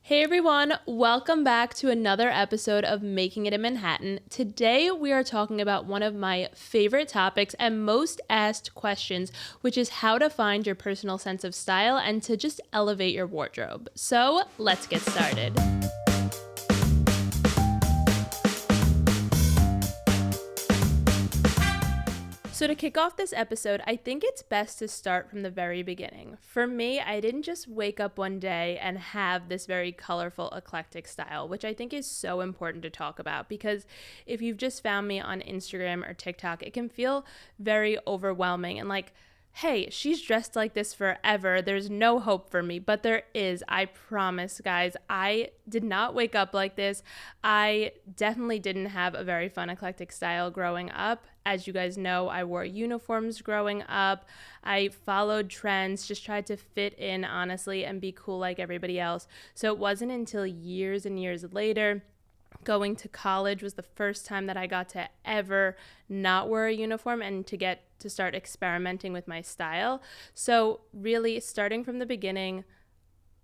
Hey everyone, welcome back to another episode of Making It in Manhattan. Today we are talking about one of my favorite topics and most asked questions, which is how to find your personal sense of style and to just elevate your wardrobe. So let's get started. So to kick off this episode, I think it's best to start from the very beginning. For me, I didn't just wake up one day and have this very colorful, eclectic style, which I think is so important to talk about because if you've just found me on Instagram or TikTok, it can feel very overwhelming and like, hey, she's dressed like this forever. There's no hope for me, but there is. I promise, guys. I did not wake up like this. I definitely didn't have a very fun, eclectic style growing up. As you guys know, I wore uniforms growing up. I followed trends, just tried to fit in, honestly, and be cool like everybody else. So it wasn't until years and years later, going to college was the first time that I got to ever not wear a uniform and to get to start experimenting with my style. So really starting from the beginning,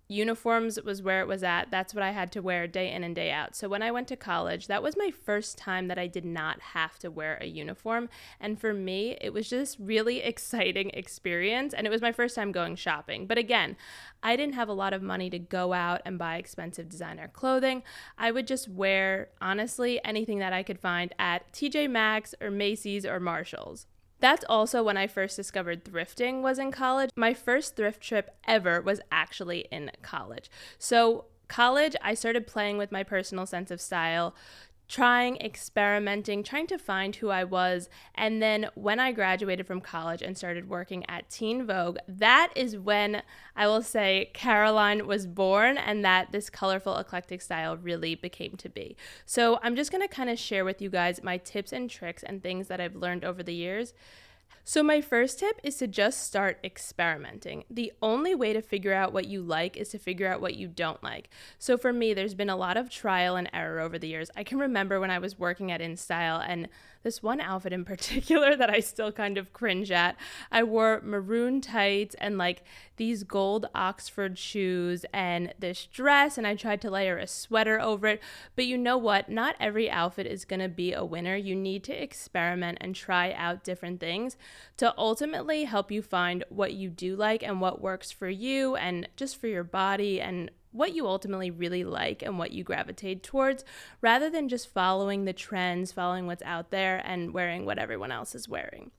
uniforms was where it was at. That's what I had to wear day in and day out. So when I went to college, that was my first time that I did not have to wear a uniform. And for me, it was just really exciting experience. And it was my first time going shopping. But again, I didn't have a lot of money to go out and buy expensive designer clothing. I would just wear, honestly, anything that I could find at TJ Maxx or Macy's or Marshall's. That's also when I first discovered thrifting was in college. My first thrift trip ever was actually in college. So college, I started playing with my personal sense of style, trying, experimenting, trying to find who I was. And then when I graduated from college and started working at Teen Vogue, that is when I will say Caroline was born and that this colorful, eclectic style really became to be. So I'm just going to kind of share with you guys my tips and tricks and things that I've learned over the years. So my first tip is to just start experimenting. The only way to figure out what you like is to figure out what you don't like. So for me, there's been a lot of trial and error over the years. I can remember when I was working at InStyle and this one outfit in particular that I still kind of cringe at. I wore maroon tights and like these gold Oxford shoes and this dress, and I tried to layer a sweater over it. But you know what? Not every outfit is going to be a winner. You need to experiment and try out different things to ultimately help you find what you do like and what works for you and just for your body and what you ultimately really like and what you gravitate towards, rather than just following the trends, following what's out there and wearing what everyone else is wearing.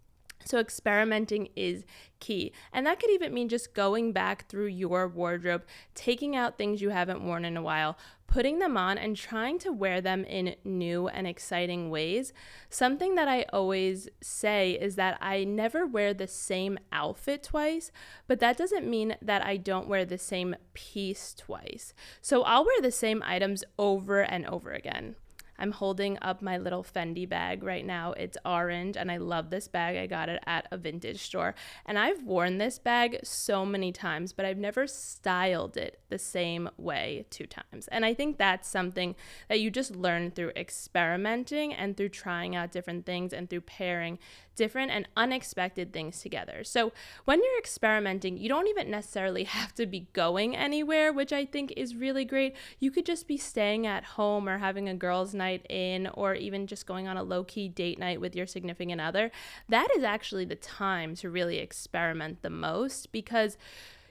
So experimenting is key. And that could even mean just going back through your wardrobe, taking out things you haven't worn in a while, putting them on and trying to wear them in new and exciting ways. Something that I always say is that I never wear the same outfit twice, but that doesn't mean that I don't wear the same piece twice. So I'll wear the same items over and over again. I'm holding up my little Fendi bag right now. It's orange and I love this bag. I got it at a vintage store. And I've worn this bag so many times, but I've never styled it the same way 2 times. And I think that's something that you just learn through experimenting and through trying out different things and through pairing different and unexpected things together. So when you're experimenting, you don't even necessarily have to be going anywhere, which I think is really great. You could just be staying at home or having a girls' night in, or even just going on a low-key date night with your significant other. That is actually the time to really experiment the most, because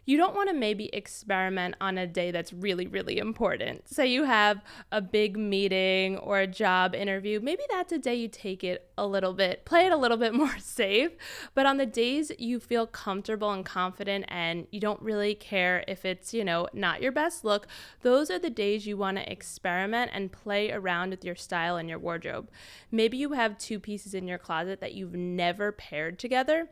you don't want to maybe experiment on a day that's really, really important. Say you have a big meeting or a job interview. Maybe that's a day you take it a little bit, play it a little bit more safe. But on the days you feel comfortable and confident and you don't really care if it's, not your best look, those are the days you want to experiment and play around with your style and your wardrobe. Maybe you have 2 pieces in your closet that you've never paired together.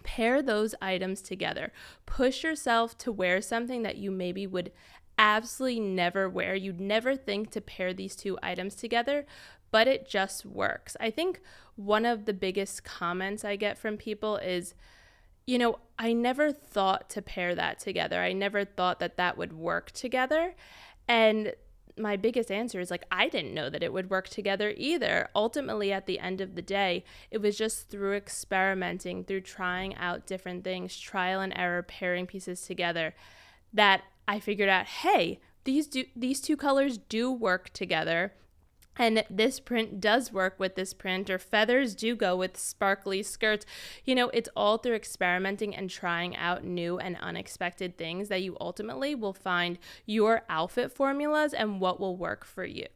Pair those items together. Push yourself to wear something that you maybe would absolutely never wear. You'd never think to pair these 2 items together, but it just works. I think one of the biggest comments I get from people is, I never thought to pair that together. I never thought that that would work together. And my biggest answer is I didn't know that it would work together either. Ultimately, at the end of the day, it was just through experimenting, through trying out different things, trial and error, pairing pieces together, that I figured out, hey, these two colors do work together. And this print does work with this print, or feathers do go with sparkly skirts. It's all through experimenting and trying out new and unexpected things that you ultimately will find your outfit formulas and what will work for you.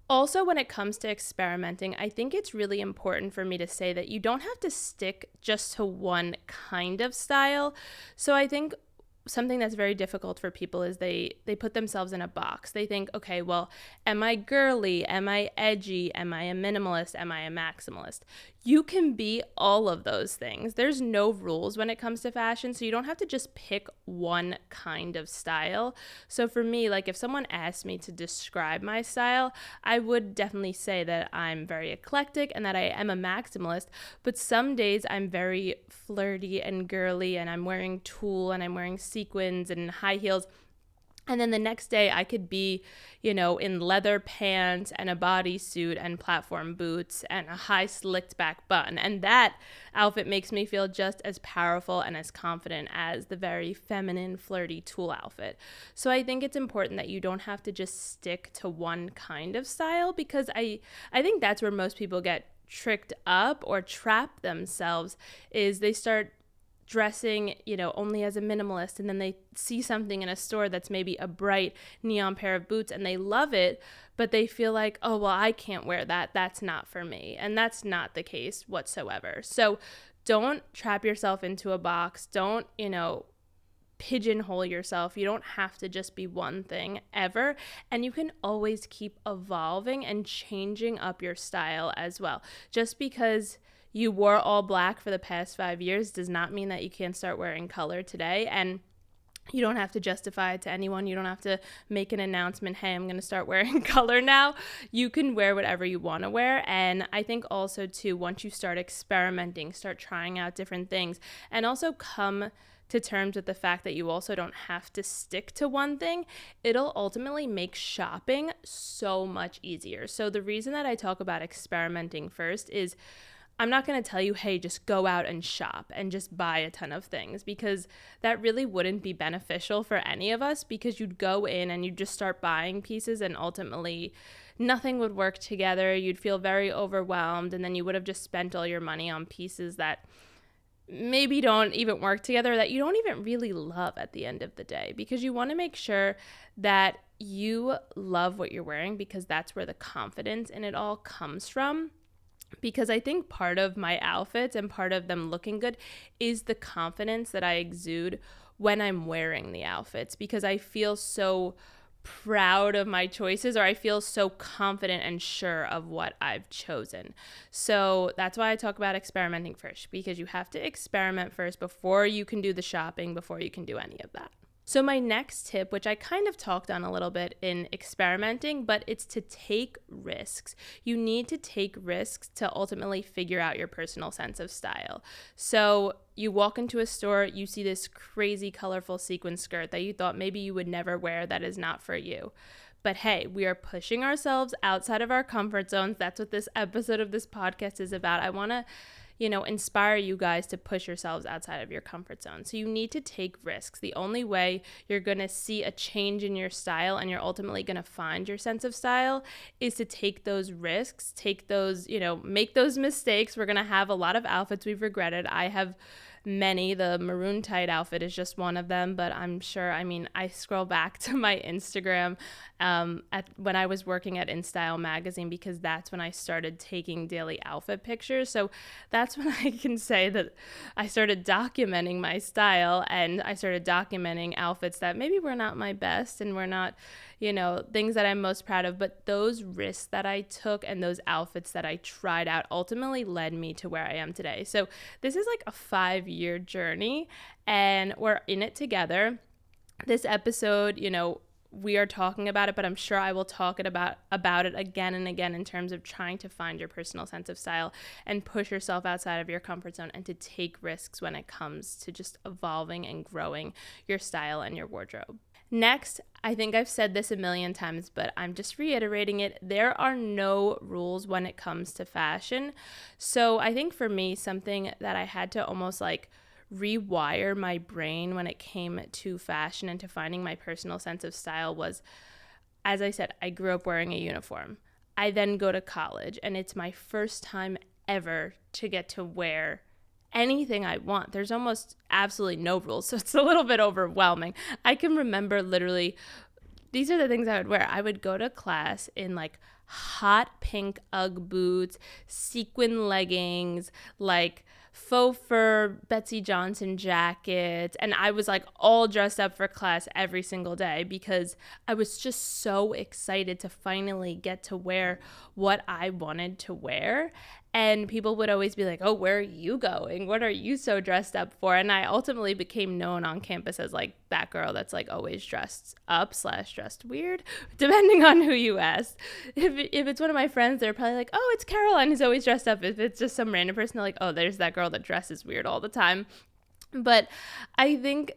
Also, when it comes to experimenting, I think it's really important for me to say that you don't have to stick just to one kind of style. So I think something that's very difficult for people is they put themselves in a box. They think, okay, well, am I girly? Am I edgy? Am I a minimalist? Am I a maximalist? You can be all of those things. There's no rules when it comes to fashion, so you don't have to just pick one kind of style. So for me, like if someone asked me to describe my style, I would definitely say that I'm very eclectic and that I am a maximalist, but some days I'm very flirty and girly and I'm wearing tulle and I'm wearing sequins and high heels. And then the next day I could be, in leather pants and a bodysuit and platform boots and a high slicked back bun. And that outfit makes me feel just as powerful and as confident as the very feminine, flirty tulle outfit. So I think it's important that you don't have to just stick to one kind of style, because I think that's where most people get tricked up or trap themselves, is they start dressing, only as a minimalist, and then they see something in a store that's maybe a bright neon pair of boots and they love it, but they feel like, oh, well, I can't wear that. That's not for me. And that's not the case whatsoever. So don't trap yourself into a box. Don't, pigeonhole yourself. You don't have to just be one thing ever. And you can always keep evolving and changing up your style as well. Just because you wore all black for the past 5 years does not mean that you can't start wearing color today. And you don't have to justify it to anyone. You don't have to make an announcement, hey, I'm going to start wearing color now. You can wear whatever you want to wear. And I think also, too, once you start experimenting, start trying out different things, and also come to terms with the fact that you also don't have to stick to one thing, it'll ultimately make shopping so much easier. So the reason that I talk about experimenting first is I'm not going to tell you, hey, just go out and shop and just buy a ton of things, because that really wouldn't be beneficial for any of us, because you'd go in and you'd just start buying pieces and ultimately nothing would work together. You'd feel very overwhelmed, and then you would have just spent all your money on pieces that maybe don't even work together, that you don't even really love at the end of the day, because you want to make sure that you love what you're wearing, because that's where the confidence in it all comes from. Because I think part of my outfits and part of them looking good is the confidence that I exude when I'm wearing the outfits, because I feel so proud of my choices, or I feel so confident and sure of what I've chosen. So that's why I talk about experimenting first, because you have to experiment first before you can do the shopping, before you can do any of that. So my next tip, which I kind of talked on a little bit in experimenting, but it's to take risks. You need to take risks to ultimately figure out your personal sense of style. So you walk into a store, you see this crazy colorful sequin skirt that you thought maybe you would never wear, that is not for you. But hey, we are pushing ourselves outside of our comfort zones. That's what this episode of this podcast is about. I want to inspire you guys to push yourselves outside of your comfort zone. So you need to take risks. The only way you're going to see a change in your style and you're ultimately going to find your sense of style is to take those risks, make those mistakes. We're going to have a lot of outfits we've regretted. I have many. The maroon tight outfit is just one of them, but I'm sure, I scroll back to my Instagram when I was working at InStyle magazine, because that's when I started taking daily outfit pictures. So that's when I can say that I started documenting my style, and I started documenting outfits that maybe were not my best and were not, things that I'm most proud of. But those risks that I took and those outfits that I tried out ultimately led me to where I am today. So this is like a 5-year journey, and we're in it together. This episode, we are talking about it, but I'm sure I will talk about it again and again in terms of trying to find your personal sense of style and push yourself outside of your comfort zone and to take risks when it comes to just evolving and growing your style and your wardrobe. Next, I think I've said this a million times, but I'm just reiterating it. There are no rules when it comes to fashion. So I think for me, something that I had to almost rewire my brain when it came to fashion and to finding my personal sense of style was as I said, I grew up wearing a uniform. I then go to college, and it's my first time ever to get to wear anything I want. There's almost absolutely no rules, so it's a little bit overwhelming. I can remember literally, these are the things I would wear. I would go to class in like hot pink Ugg boots, sequin leggings, like faux fur Betsy Johnson jackets, and I was like all dressed up for class every single day because I was just so excited to finally get to wear what I wanted to wear. And people would always be like, oh, where are you going? What are you so dressed up for? And I ultimately became known on campus as like that girl that's like always dressed up / dressed weird, depending on who you ask. If it's one of my friends, they're probably like, oh, it's Caroline who's always dressed up. If it's just some random person, they're like, oh, there's that girl that dresses weird all the time. But I think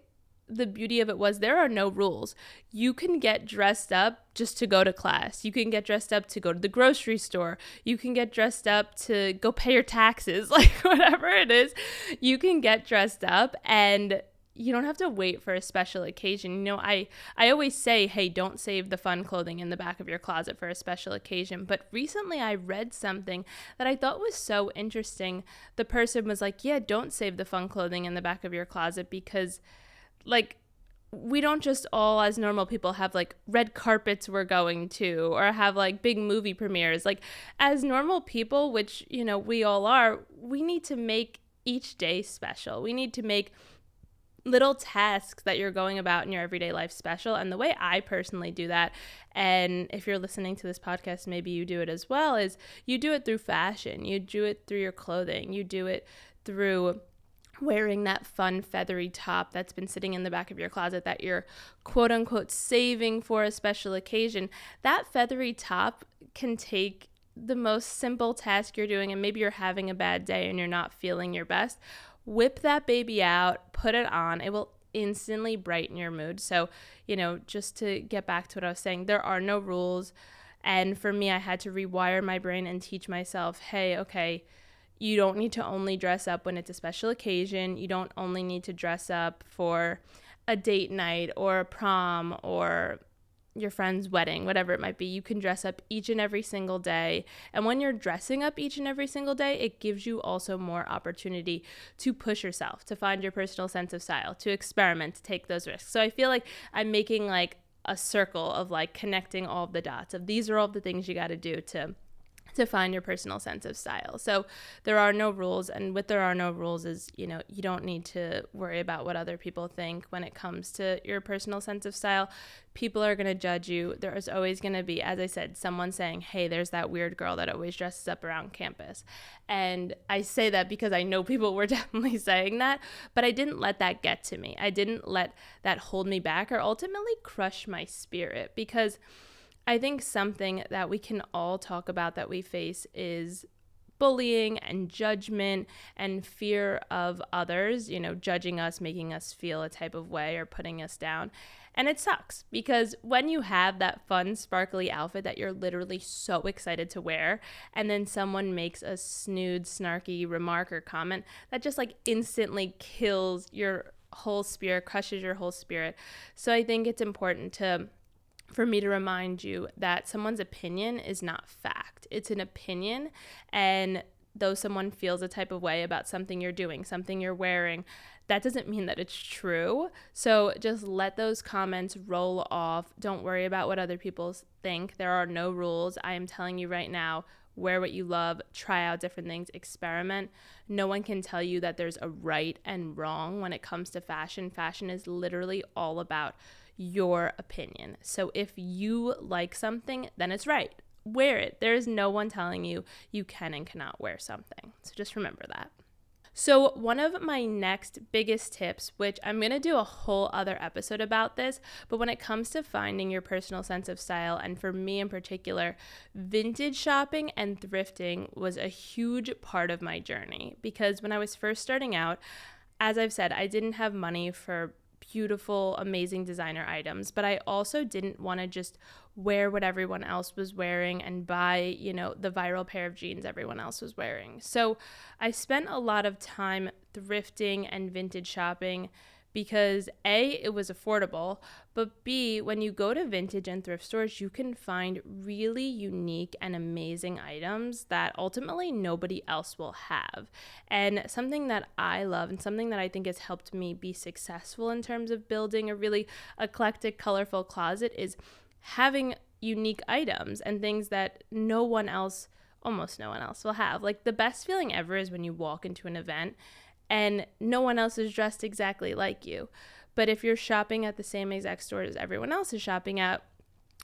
the beauty of it was there are no rules. You can get dressed up just to go to class. You can get dressed up to go to the grocery store. You can get dressed up to go pay your taxes, like whatever it is. You can get dressed up and you don't have to wait for a special occasion. You know, I always say, hey, don't save the fun clothing in the back of your closet for a special occasion. But recently I read something that I thought was so interesting. The person was like, yeah, don't save the fun clothing in the back of your closet because like we don't just all as normal people have like red carpets we're going to or have like big movie premieres. Like as normal people, which, you know, we all are, we need to make each day special. We need to make little tasks that you're going about in your everyday life special. And the way I personally do that, and if you're listening to this podcast, maybe you do it as well, is you do it through fashion. You do it through your clothing. You do it through wearing that fun feathery top that's been sitting in the back of your closet that you're quote unquote saving for a special occasion. That feathery top can take the most simple task you're doing, and maybe you're having a bad day and you're not feeling your best. Whip that baby out, put it on. It will instantly brighten your mood. So, you know, just to get back to what I was saying, there are no rules. And for me, I had to rewire my brain and teach myself, hey, okay, you don't need to only dress up when it's a special occasion. You don't only need to dress up for a date night or a prom or your friend's wedding, whatever it might be. You can dress up each and every single day. And when you're dressing up each and every single day, it gives you also more opportunity to push yourself, to find your personal sense of style, to experiment, to take those risks. So I feel like I'm making like a circle of like connecting all of the dots of these are all the things you got to do to find your personal sense of style. So there are no rules, and what there are no rules is, you know, you don't need to worry about what other people think when it comes to your personal sense of style. People are going to judge you. There is always going to be, as I said, someone saying, hey, there's that weird girl that always dresses up around campus. And I say that because I know people were definitely saying that, but I didn't let that get to me. I didn't let that hold me back or ultimately crush my spirit, because I think something that we can all talk about that we face is bullying and judgment and fear of others, you know, judging us, making us feel a type of way or putting us down. And it sucks because when you have that fun, sparkly outfit that you're literally so excited to wear, and then someone makes a snood, snarky remark or comment that just like instantly kills your whole spirit, crushes your whole spirit. So I think it's important for me to remind you that someone's opinion is not fact. It's an opinion, and though someone feels a type of way about something you're doing, something you're wearing, that doesn't mean that it's true. So just let those comments roll off. Don't worry about what other people think. There are no rules. I am telling you right now, wear what you love, try out different things, experiment. No one can tell you that there's a right and wrong when it comes to fashion. Fashion is literally all about your opinion. So if you like something, then it's right. Wear it. There is no one telling you you can and cannot wear something. So just remember that. So one of my next biggest tips, which I'm going to do a whole other episode about this, but when it comes to finding your personal sense of style, and for me in particular, vintage shopping and thrifting was a huge part of my journey, because when I was first starting out, as I've said, I didn't have money for beautiful, amazing designer items, but I also didn't want to just wear what everyone else was wearing and buy, you know, the viral pair of jeans everyone else was wearing. So I spent a lot of time thrifting and vintage shopping because A, it was affordable, but B, when you go to vintage and thrift stores, you can find really unique and amazing items that ultimately nobody else will have. And something that I love and something that I think has helped me be successful in terms of building a really eclectic, colorful closet is having unique items and things that almost no one else will have. Like, the best feeling ever is when you walk into an event and no one else is dressed exactly like you. But if you're shopping at the same exact store as everyone else is shopping at,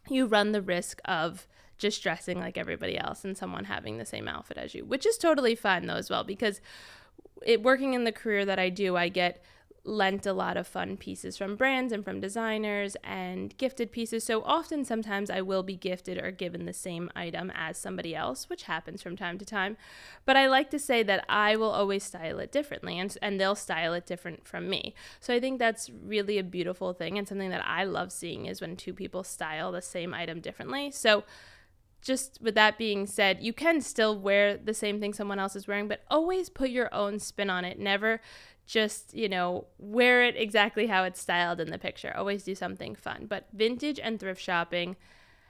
you run the risk of just dressing like everybody else and someone having the same outfit as you, which is totally fine though as well, because working in the career that I do, I get lent a lot of fun pieces from brands and from designers and gifted pieces. So often, sometimes I will be gifted or given the same item as somebody else, which happens from time to time. But I like to say that I will always style it differently, and they'll style it different from me. So I think that's really a beautiful thing, and something that I love seeing is when two people style the same item differently. So just with that being said, you can still wear the same thing someone else is wearing, but always put your own spin on it. Never just, wear it exactly how it's styled in the picture. Always do something fun. But vintage and thrift shopping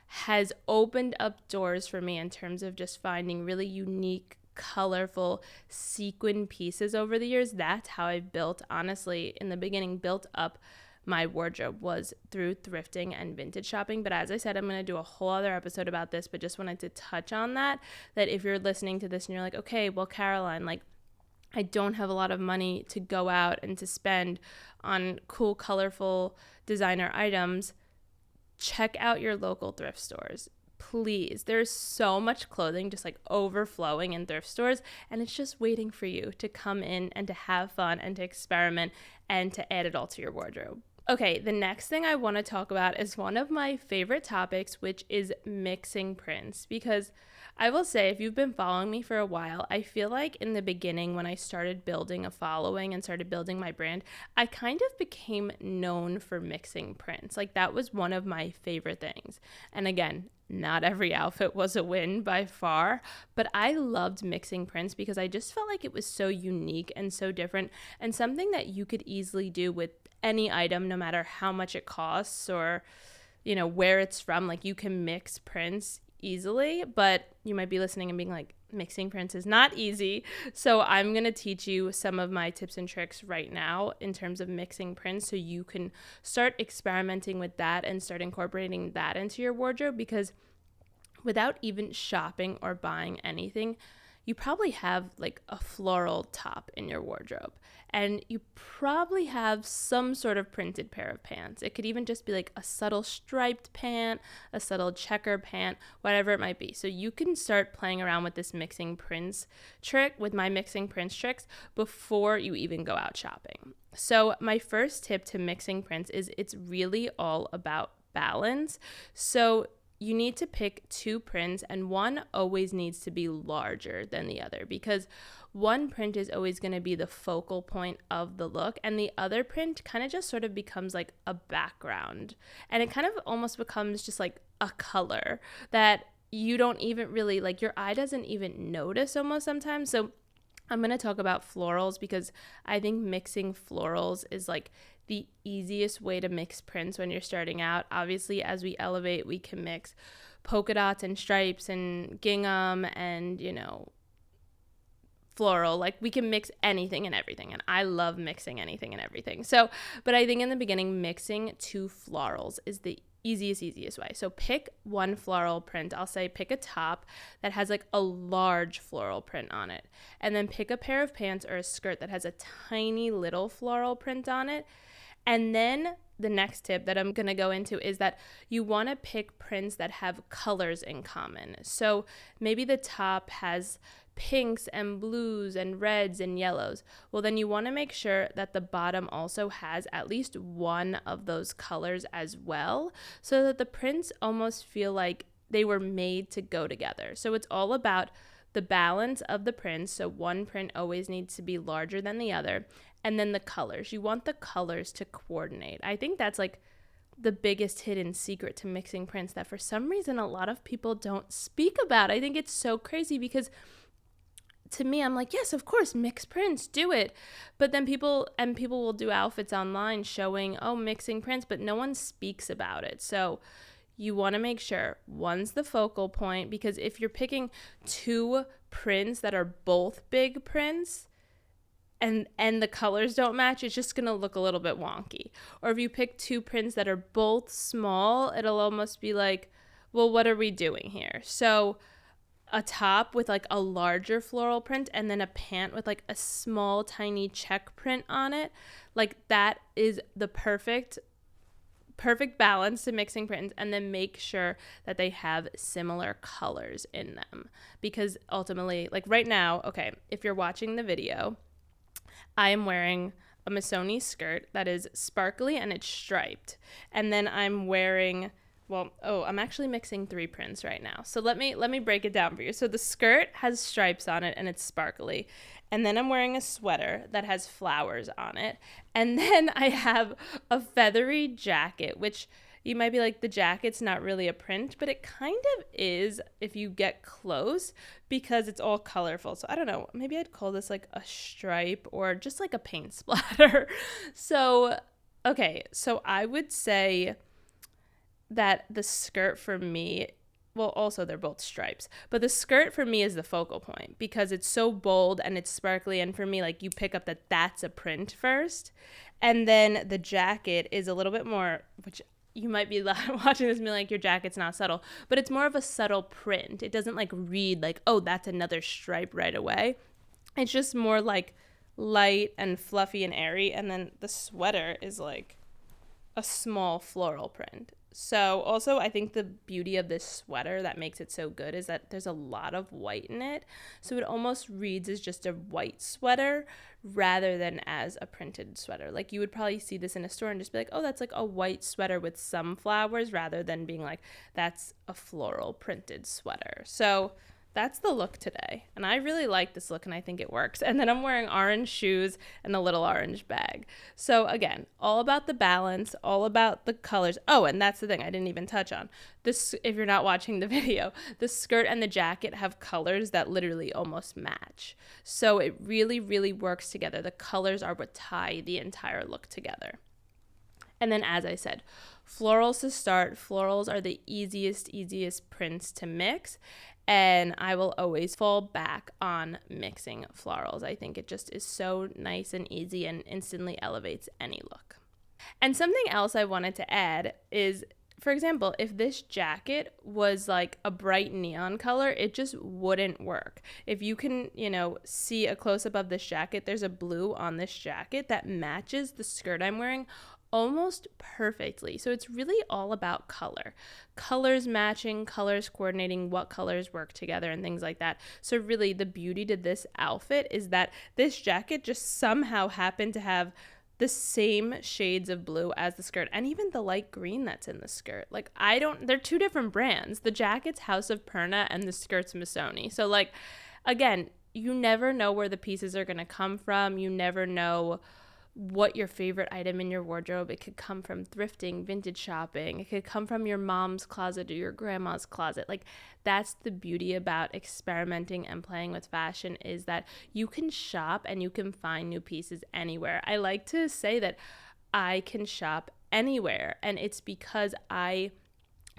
has opened up doors for me in terms of just finding really unique, colorful sequin pieces over the years. That's how I honestly, in the beginning, built up my wardrobe, was through thrifting and vintage shopping. But as I said, I'm going to do a whole other episode about this, but just wanted to touch on that if you're listening to this and you're like, okay, well, Caroline, I don't have a lot of money to go out and to spend on cool, colorful designer items, check out your local thrift stores. Please. There's so much clothing just overflowing in thrift stores, and it's just waiting for you to come in and to have fun and to experiment and to add it all to your wardrobe. Okay, the next thing I want to talk about is one of my favorite topics, which is mixing prints, because I will say, if you've been following me for a while, I feel like in the beginning when I started building a following and started building my brand, I kind of became known for mixing prints. That was one of my favorite things. And again, not every outfit was a win by far, but I loved mixing prints because I just felt like it was so unique and so different, and something that you could easily do with any item, no matter how much it costs or, where it's from. You can mix prints easily, but you might be listening and being like, mixing prints is not easy. So I'm going to teach you some of my tips and tricks right now in terms of mixing prints, so you can start experimenting with that and start incorporating that into your wardrobe, because without even shopping or buying anything, you probably have a floral top in your wardrobe, and you probably have some sort of printed pair of pants. It could even just be a subtle striped pant, a subtle checker pant, whatever it might be. So you can start playing around with this mixing prints trick, with my mixing prints tricks, before you even go out shopping. So my first tip to mixing prints is it's really all about balance. So you need to pick two prints, and one always needs to be larger than the other, because one print is always going to be the focal point of the look, and the other print kind of just sort of becomes a background, and it kind of almost becomes just a color that you don't even really your eye doesn't even notice almost sometimes. So I'm going to talk about florals, because I think mixing florals is the easiest way to mix prints when you're starting out. Obviously, as we elevate, we can mix polka dots and stripes and gingham and, floral. We can mix anything and everything, and I love mixing anything and everything. So, but I think in the beginning, mixing two florals is the easiest way. So pick one floral print. I'll say pick a top that has a large floral print on it, and then pick a pair of pants or a skirt that has a tiny little floral print on it. And then the next tip that I'm going to go into is that you want to pick prints that have colors in common. So maybe the top has pinks and blues and reds and yellows. Well, then you want to make sure that the bottom also has at least one of those colors as well, so that the prints almost feel like they were made to go together. So it's all about the balance of the prints. So one print always needs to be larger than the other. And then the colors. You want the colors to coordinate. I think that's the biggest hidden secret to mixing prints that for some reason a lot of people don't speak about. I think it's so crazy, because to me, I'm like, yes, of course, mix prints, do it. But then people will do outfits online showing, oh, mixing prints, but no one speaks about it. So you want to make sure one's the focal point, because if you're picking two prints that are both big prints and the colors don't match, it's just going to look a little bit wonky. Or if you pick two prints that are both small, it'll almost be like, well, what are we doing here? So a top with like a larger floral print and then a pant with like a small tiny check print on it, like that is the perfect balance to mixing prints. And then make sure that they have similar colors in them, because ultimately, like right now, okay, if you're watching the video, I am wearing a Missoni skirt that is sparkly and it's striped, and then I'm wearing, well, I'm actually mixing three prints right now. So let me break it down for you. So the skirt has stripes on it and it's sparkly. And then I'm wearing a sweater that has flowers on it. And then I have a feathery jacket, which you might be like, the jacket's not really a print, but it kind of is if you get close, because it's all colorful. So I don't know, maybe I'd call this like a stripe or just like a paint splatter. So, okay, so I would say that the skirt for me, well, also they're both stripes, but the skirt for me is the focal point because it's so bold and it's sparkly. And for me, like, you pick up that that's a print first. And then the jacket is a little bit more, which you might be watching this and be like, your jacket's not subtle, but it's more of a subtle print. It doesn't like read like, oh, that's another stripe right away. It's just more like light and fluffy and airy. And then the sweater is like a small floral print. So also, I think the beauty of this sweater that makes it so good is that there's a lot of white in it. So it almost reads as just a white sweater rather than as a printed sweater. Like, you would probably see this in a store and just be like, oh, that's like a white sweater with some flowers, rather than being like, that's a floral printed sweater. So that's the look today. And I really like this look and I think it works. And then I'm wearing orange shoes and a little orange bag. So again, all about the balance, all about the colors. Oh, and that's the thing I didn't even touch on. This, if you're not watching the video, the skirt and the jacket have colors that literally almost match. So it really, really works together. The colors are what tie the entire look together. And then, as I said, florals to start. Florals are the easiest prints to mix. And I will always fall back on mixing florals. I think it just is so nice and easy and instantly elevates any look. And something else I wanted to add is, for example, if this jacket was like a bright neon color, it just wouldn't work. If you can, see a close-up of this jacket, there's a blue on this jacket that matches the skirt I'm wearing almost perfectly. So it's really all about colors matching, colors coordinating, what colors work together and things like that. So really the beauty to this outfit is that this jacket just somehow happened to have the same shades of blue as the skirt, and even the light green that's in the skirt. Like, they're two different brands. The jacket's House of Perna and the skirt's Missoni. So like, again, you never know where the pieces are going to come from. You never know what your favorite item in your wardrobe. It could come from thrifting, vintage shopping. It could come from your mom's closet or your grandma's closet. Like, that's the beauty about experimenting and playing with fashion, is that you can shop and you can find new pieces anywhere. I like to say that I can shop anywhere, and it's because I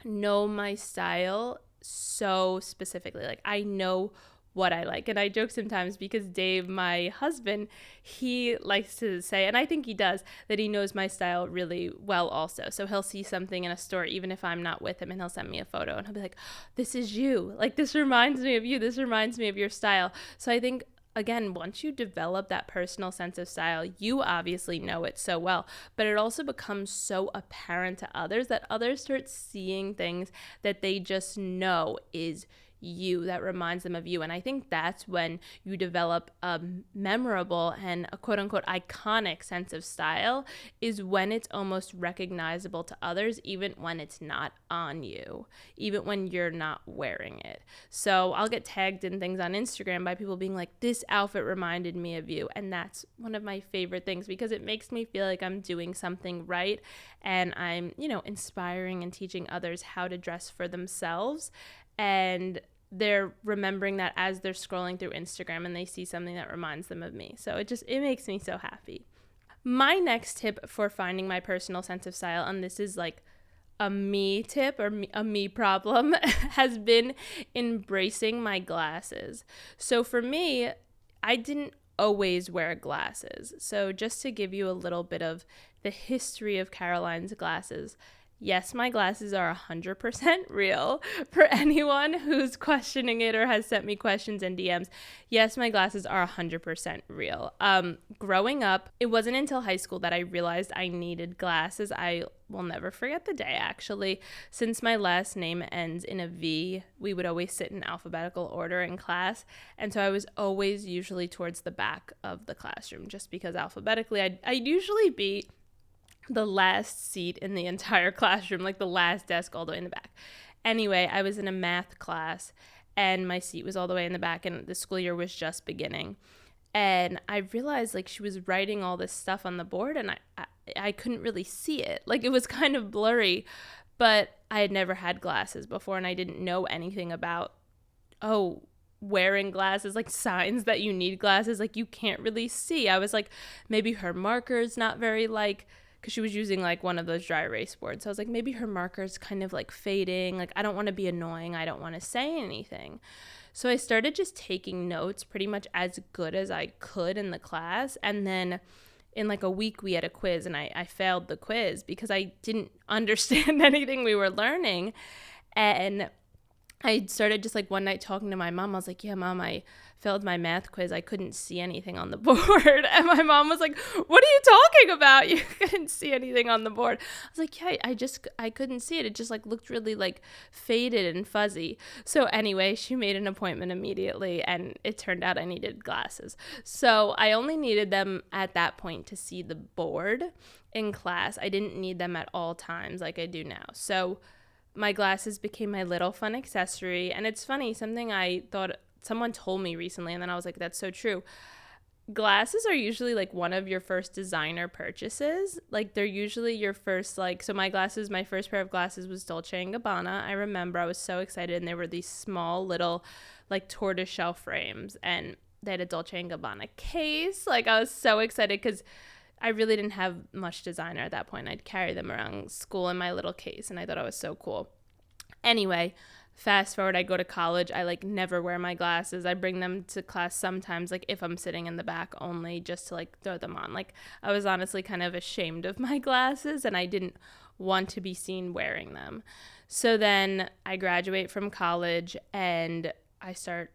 know my style so specifically. Like, I know what I like. And I joke sometimes because Dave, my husband, he likes to say, and I think he does, that he knows my style really well also. So he'll see something in a store, even if I'm not with him, and he'll send me a photo and he'll be like, this is you. Like, this reminds me of you. This reminds me of your style. So I think, again, once you develop that personal sense of style, you obviously know it so well, but it also becomes so apparent to others that others start seeing things that they just know is you, that reminds them of you. And I think that's when you develop a memorable and a quote unquote iconic sense of style, is when it's almost recognizable to others, even when it's not on you, even when you're not wearing it. So I'll get tagged in things on Instagram by people being like, this outfit reminded me of you. And that's one of my favorite things, because it makes me feel like I'm doing something right, and I'm, inspiring and teaching others how to dress for themselves. And they're remembering that as they're scrolling through Instagram and they see something that reminds them of me. So it makes me so happy. My next tip for finding my personal sense of style, and this is like a me tip or a me problem, has been embracing my glasses. So for me, I didn't always wear glasses. So just to give you a little bit of the history of Caroline's glasses, yes, my glasses are 100% real. For anyone who's questioning it or has sent me questions in DMs, yes, my glasses are 100% real. Growing up, it wasn't until high school that I realized I needed glasses. I will never forget the day, actually. Since my last name ends in a V, we would always sit in alphabetical order in class. And so I was always usually towards the back of the classroom, just because alphabetically I'd usually be the last seat in the entire classroom, like the last desk all the way in the back. Anyway, I was in a math class and my seat was all the way in the back and the school year was just beginning. And I realized like she was writing all this stuff on the board and I couldn't really see it. Like it was kind of blurry, but I had never had glasses before and I didn't know anything about, wearing glasses, like signs that you need glasses, like you can't really see. I was like, maybe her marker's not very because she was using like one of those dry erase boards. So I was like, maybe her marker's kind of like fading. Like I don't want to be annoying. I don't want to say anything. So I started just taking notes pretty much as good as I could in the class. And then in like a week we had a quiz and I failed the quiz because I didn't understand anything we were learning. And I started just like one night talking to my mom. I was like, yeah, Mom, I failed my math quiz. I couldn't see anything on the board. And my mom was like, what are you talking about? You couldn't see anything on the board. I was like, yeah, I couldn't see it. It just like looked really like faded and fuzzy. So anyway, she made an appointment immediately and it turned out I needed glasses. So I only needed them at that point to see the board in class. I didn't need them at all times like I do now. So my glasses became my little fun accessory. And it's funny, something I thought someone told me recently, and then I was like, that's so true. Glasses are usually like one of your first designer purchases. Like they're usually your first, so my first pair of glasses was Dolce & Gabbana. I remember I was so excited and there were these small little like tortoiseshell frames and they had a Dolce & Gabbana case. Like I was so excited because I really didn't have much designer at that point. I'd carry them around school in my little case, and I thought I was so cool. Anyway, fast forward, I go to college. I like never wear my glasses. I bring them to class sometimes, like if I'm sitting in the back only, just to like throw them on. Like I was honestly kind of ashamed of my glasses, and I didn't want to be seen wearing them. So then I graduate from college, and I start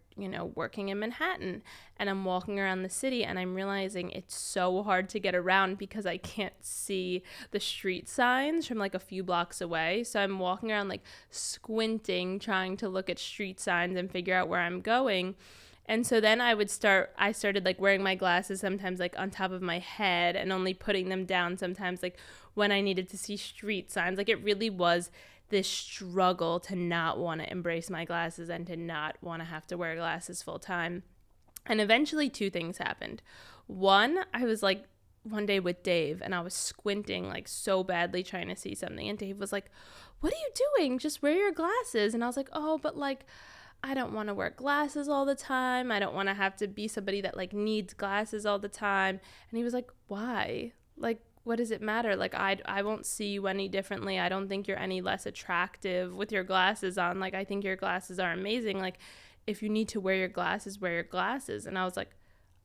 working in Manhattan, and I'm walking around the city and I'm realizing it's so hard to get around because I can't see the street signs from like a few blocks away. So I'm walking around like squinting, trying to look at street signs and figure out where I'm going. And so then I started like wearing my glasses sometimes like on top of my head and only putting them down sometimes like when I needed to see street signs. Like it really was this struggle to not want to embrace my glasses and to not want to have to wear glasses full time. And eventually two things happened. One, I was like one day with Dave and I was squinting like so badly trying to see something. And Dave was like, what are you doing? Just wear your glasses. And I was like, oh, but like, I don't want to wear glasses all the time. I don't want to have to be somebody that like needs glasses all the time. And he was like, why? Like, what does it matter? Like, I won't see you any differently. I don't think you're any less attractive with your glasses on. Like, I think your glasses are amazing. Like, if you need to wear your glasses, wear your glasses. And I was like,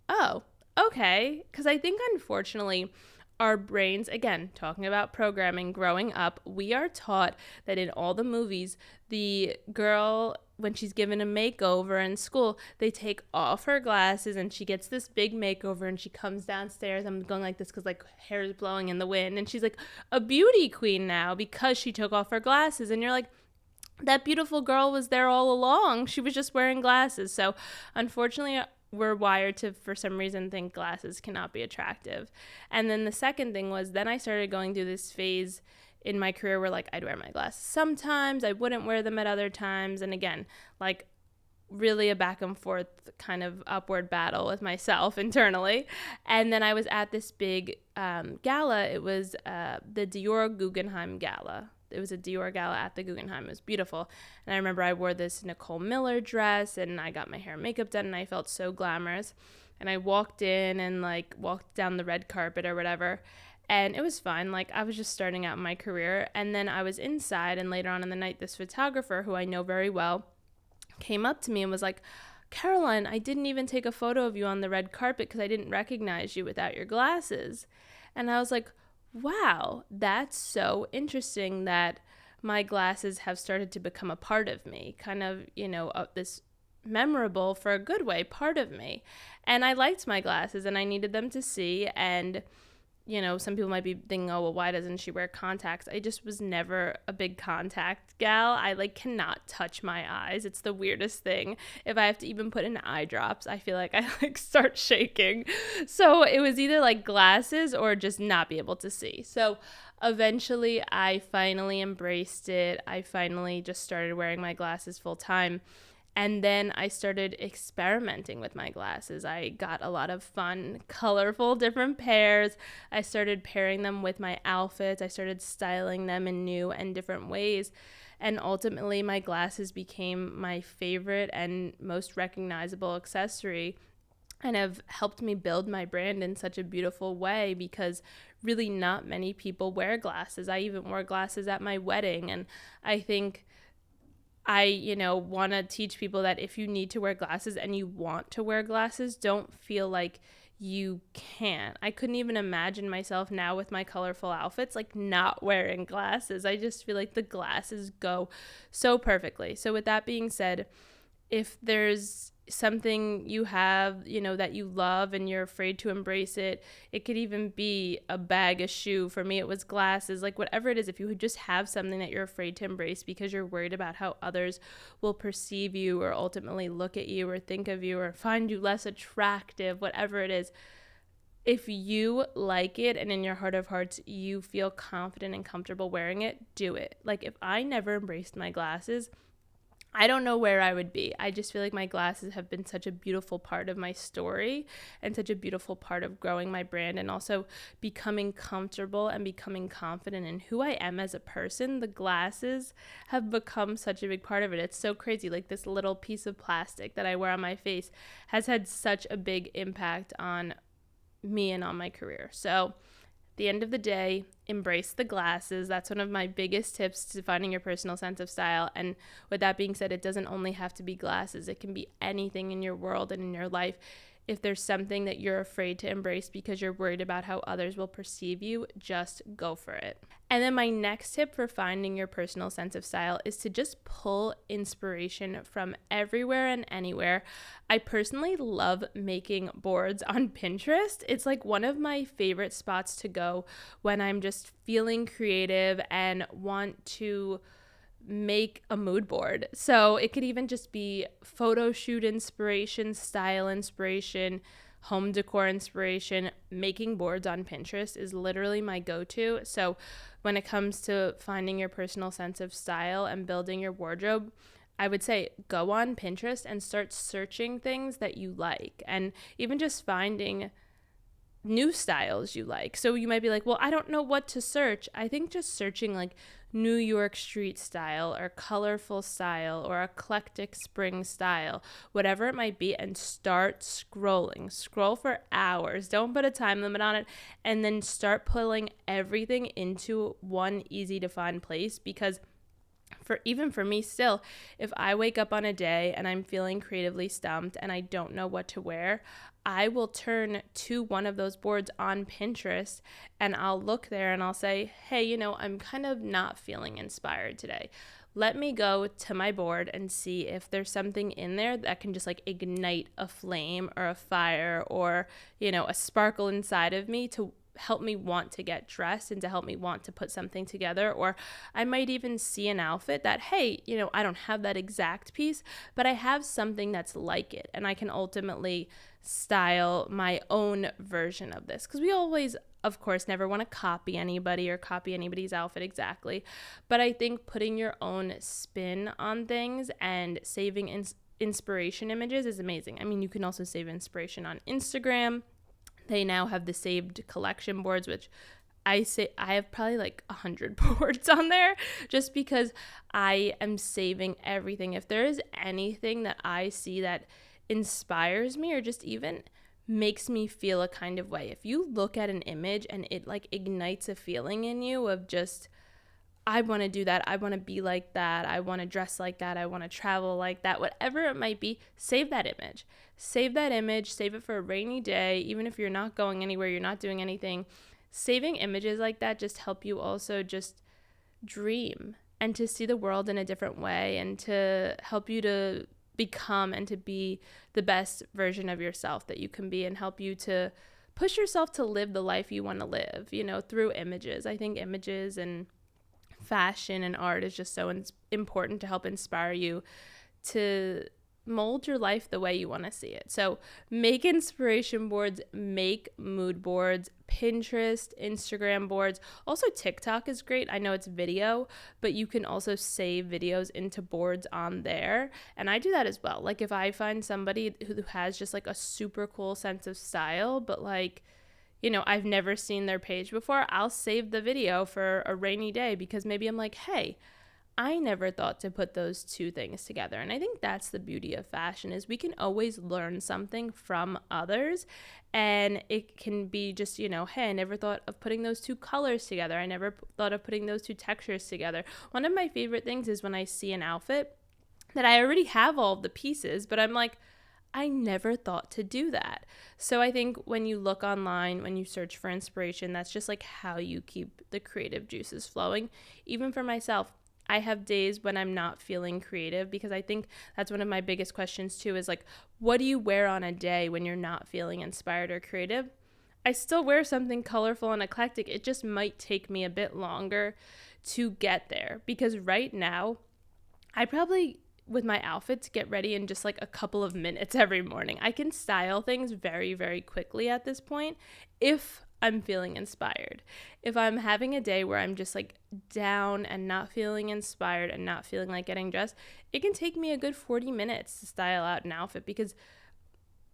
oh, okay. Because I think, unfortunately, our brains, again, talking about programming, growing up, we are taught that in all the movies, the girl, when she's given a makeover in school, they take off her glasses and she gets this big makeover and she comes downstairs. I'm going like this because like hair is blowing in the wind. And she's like a beauty queen now because she took off her glasses. And you're like, that beautiful girl was there all along. She was just wearing glasses. So unfortunately, we're wired to, for some reason, think glasses cannot be attractive. And then the second thing was then I started going through this phase in my career where like I'd wear my glasses sometimes, I wouldn't wear them at other times. And again, like really a back and forth kind of upward battle with myself internally. And then I was at this big gala. It was the Dior Guggenheim Gala. it was a Dior gala at the Guggenheim. It was beautiful. And I remember I wore this Nicole Miller dress, and I got my hair and makeup done, and I felt so glamorous. And I walked in and like walked down the red carpet or whatever, and it was fine. Like, I was just starting out in my career. And then I was inside, and later on in the night, this photographer who I know very well came up to me and was like, Caroline, I didn't even take a photo of you on the red carpet because I didn't recognize you without your glasses. And I was like, wow, that's so interesting that my glasses have started to become a part of me, kind of, this memorable, for a good way, part of me. And I liked my glasses and I needed them to see. And some people might be thinking, oh, well, why doesn't she wear contacts? I just was never a big contact gal. I cannot touch my eyes. It's the weirdest thing. If I have to even put in eye drops, I feel like I start shaking. So it was either glasses or just not be able to see. So eventually I finally embraced it. I finally just started wearing my glasses full time. And then I started experimenting with my glasses. I got a lot of fun, colorful, different pairs. I started pairing them with my outfits. I started styling them in new and different ways. And ultimately, my glasses became my favorite and most recognizable accessory, and have helped me build my brand in such a beautiful way, because really not many people wear glasses. I even wore glasses at my wedding. And I think I want to teach people that if you need to wear glasses and you want to wear glasses, don't feel like you can't. I couldn't even imagine myself now with my colorful outfits, not wearing glasses. I just feel like the glasses go so perfectly. So with that being said, if there's something you have, that you love and you're afraid to embrace it, it could even be a bag, a shoe. For me, it was glasses, whatever it is. If you just have something that you're afraid to embrace because you're worried about how others will perceive you or ultimately look at you or think of you or find you less attractive, whatever it is, if you like it and in your heart of hearts you feel confident and comfortable wearing it, do it. If I never embraced my glasses, I don't know where I would be. I just feel like my glasses have been such a beautiful part of my story and such a beautiful part of growing my brand, and also becoming comfortable and becoming confident in who I am as a person. The glasses have become such a big part of it. It's so crazy. This little piece of plastic that I wear on my face has had such a big impact on me and on my career. So the end of the day, embrace the glasses. That's one of my biggest tips to finding your personal sense of style. And with that being said, it doesn't only have to be glasses. It can be anything in your world and in your life. If there's something that you're afraid to embrace because you're worried about how others will perceive you, just go for it. And then my next tip for finding your personal sense of style is to just pull inspiration from everywhere and anywhere. I personally love making boards on Pinterest. It's one of my favorite spots to go when I'm just feeling creative and want to make a mood board. So it could even just be photo shoot inspiration, style inspiration, home decor inspiration. Making boards on Pinterest is literally my go-to. So when it comes to finding your personal sense of style and building your wardrobe, I would say go on Pinterest and start searching things that you like, and even just finding new styles you like. So you might be like, well, I don't know what to search. I think just searching New York street style or colorful style or eclectic spring style, whatever it might be, and start scrolling. Scroll for hours. Don't put a time limit on it, and then start pulling everything into one easy to find place. Because for me still, if I wake up on a day and I'm feeling creatively stumped and I don't know what to wear, I will turn to one of those boards on Pinterest and I'll look there and I'll say, hey, I'm kind of not feeling inspired today. Let me go to my board and see if there's something in there that can just ignite a flame or a fire or, a sparkle inside of me to help me want to get dressed and to help me want to put something together. Or I might even see an outfit that, hey, I don't have that exact piece, but I have something that's like it, and I can ultimately style my own version of this. Because we always, of course, never want to copy anybody or copy anybody's outfit exactly, but I think putting your own spin on things and saving inspiration images is amazing. I mean, you can also save inspiration on Instagram. They now have the saved collection boards, which I say I have probably like 100 boards on there just because I am saving everything. If there is anything that I see that inspires me or just even makes me feel a kind of way, if you look at an image and it like ignites a feeling in you of just, I want to do that, I want to be like that, I want to dress like that, I want to travel like that, whatever it might be, save that image. Save that image, save it for a rainy day, even if you're not going anywhere, you're not doing anything. Saving images like that just help you also just dream and to see the world in a different way and to help you to become and to be the best version of yourself that you can be and help you to push yourself to live the life you want to live, through images. I think images and fashion and art is just so important to help inspire you to mold your life the way you want to see it. So make inspiration boards, make mood boards, Pinterest, Instagram boards. Also TikTok is great. I know it's video, but you can also save videos into boards on there. And I do that as well. Like if I find somebody who has just like a super cool sense of style, but like, I've never seen their page before, I'll save the video for a rainy day because maybe I'm like, hey, I never thought to put those two things together. And I think that's the beauty of fashion is we can always learn something from others. And it can be just, hey, I never thought of putting those two colors together. I never thought of putting those two textures together. One of my favorite things is when I see an outfit that I already have all of the pieces, but I'm like, I never thought to do that. So I think when you look online, when you search for inspiration, that's just like how you keep the creative juices flowing. Even for myself, I have days when I'm not feeling creative because I think that's one of my biggest questions too is like, what do you wear on a day when you're not feeling inspired or creative? I still wear something colorful and eclectic. It just might take me a bit longer to get there because right now, I probably with my outfits get ready in just like a couple of minutes every morning. I can style things very, very quickly at this point if I'm feeling inspired. If I'm having a day where I'm just like down and not feeling inspired and not feeling like getting dressed, it can take me a good 40 minutes to style out an outfit because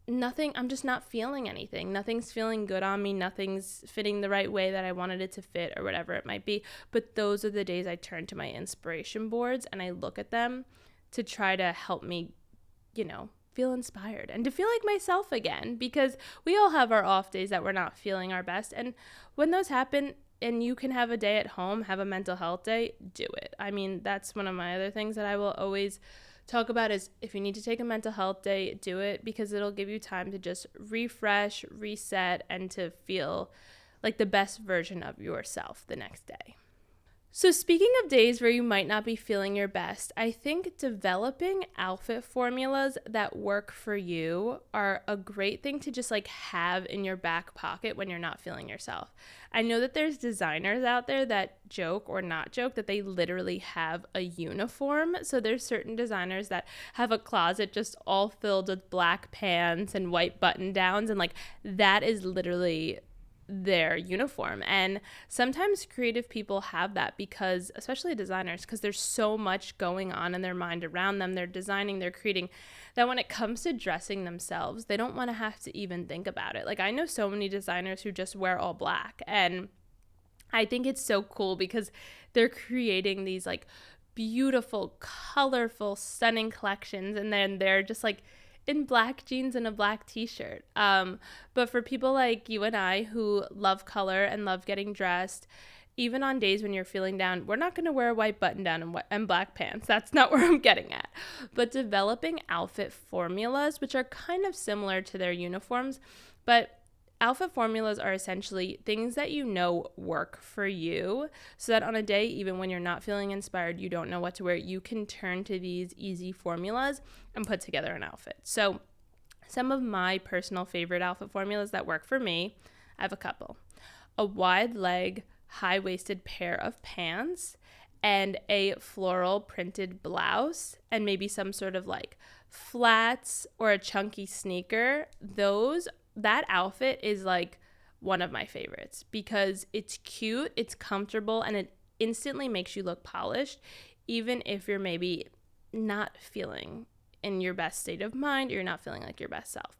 I'm just not feeling anything. Nothing's feeling good on me. Nothing's fitting the right way that I wanted it to fit or whatever it might be. But those are the days I turn to my inspiration boards and I look at them to try to help me, feel inspired and to feel like myself again, because we all have our off days that we're not feeling our best. And when those happen and you can have a day at home, have a mental health day, do it. I mean, that's one of my other things that I will always talk about is if you need to take a mental health day, do it because it'll give you time to just refresh, reset, and to feel like the best version of yourself the next day. So speaking of days where you might not be feeling your best, I think developing outfit formulas that work for you are a great thing to just like have in your back pocket when you're not feeling yourself. I know that there's designers out there that joke or not joke that they literally have a uniform. So there's certain designers that have a closet just all filled with black pants and white button downs, and like that is literally their uniform. And sometimes creative people have that because, especially designers, because there's so much going on in their mind around them. They're designing, they're creating, that when it comes to dressing themselves, they don't want to have to even think about it. Like I know so many designers who just wear all black, and I think it's so cool because they're creating these like beautiful, colorful, stunning collections, and then they're just like in black jeans and a black t-shirt. But for people like you and I who love color and love getting dressed, even on days when you're feeling down, we're not going to wear a white button down and black pants. That's not where I'm getting at. But developing outfit formulas, which are kind of similar to their uniforms, but outfit formulas are essentially things that work for you, so that on a day, even when you're not feeling inspired, you don't know what to wear, you can turn to these easy formulas and put together an outfit. So some of my personal favorite outfit formulas that work for me, I have a couple. A wide leg, high-waisted pair of pants and a floral printed blouse and maybe some sort of like flats or a chunky sneaker. That outfit is like one of my favorites because it's cute, it's comfortable, and it instantly makes you look polished, even if you're maybe not feeling in your best state of mind or you're not feeling like your best self.